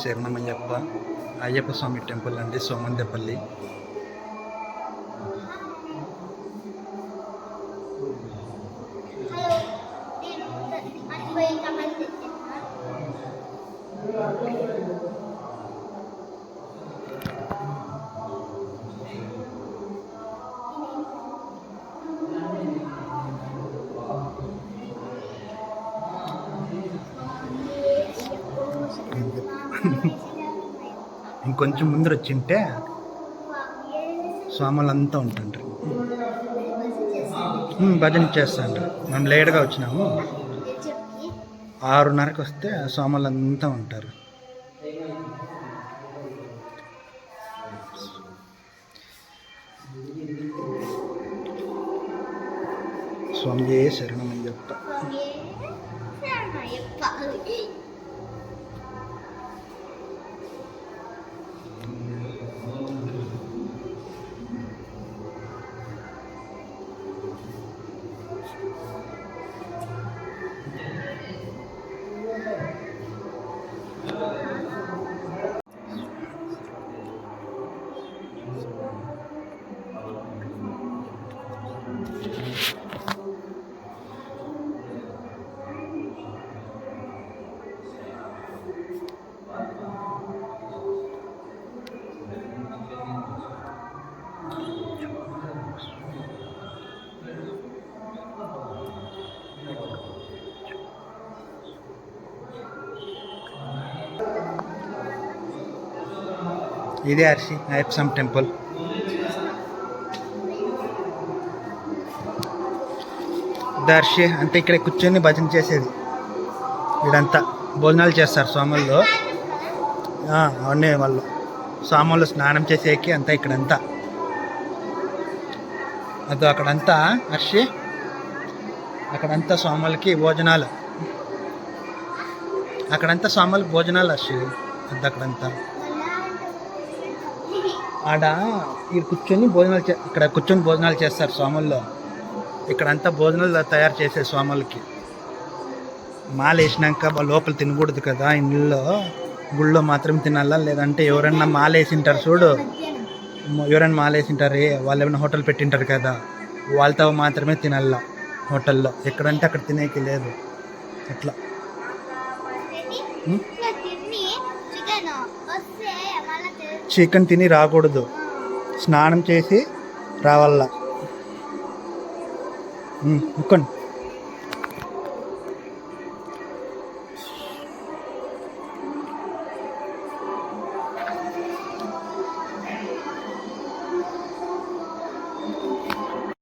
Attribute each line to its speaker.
Speaker 1: శరణమయ్యప్ప అయ్యప్ప స్వామి టెంపుల్ అండి, సోమందేపల్లి. ఇంకొంచెం ముందర వచ్చింటే స్వాములంతా ఉంటుండ్రు. భజన చేస్తాండ్రు. మేము లేట్గా వచ్చినాము, 6:30కి వస్తే స్వాములంతా ఉంటారు. స్వామి శరణమయ్యప్ప. ఇదే హర్షి అయ్యప్ప స్వామి టెంపుల్. దర్శి అంటే ఇక్కడ కూర్చొని భజన చేసేది. ఇదంతా భోజనాలు చేస్తారు స్వాముల్లో. అవన్నీ వాళ్ళు స్వాములు స్నానం చేసేకి అంతా ఇక్కడంతా. అది అక్కడంతా హర్షి, అక్కడంతా స్వాములకి భోజనాలు, అక్కడంతా స్వాములకి భోజనాలు హర్షి. అది అక్కడంతా ఆడ ఇక్కడ కూర్చొని భోజనాలు ఇక్కడ కూర్చొని భోజనాలు చేస్తారు స్వాముల్లో. ఇక్కడంతా భోజనాలు తయారు చేసే స్వాములకి. మాల వేసినాక లోపల తినకూడదు కదా, ఇంట్లో గుళ్ళో మాత్రం తినాలా. లేదంటే ఎవరన్నా మాల వేసింటారు చూడు, ఎవరైనా మాల వేసింటారు, వాళ్ళు ఏమైనా హోటల్ పెట్టింటారు కదా, వాళ్ళతో మాత్రమే తినాలా హోటల్లో. ఎక్కడంటే అక్కడ తినేకి లేదు. అట్లా చికెన్ తిని రాకూడదు, స్నానం చేసి రావాల. ఇక్కండి.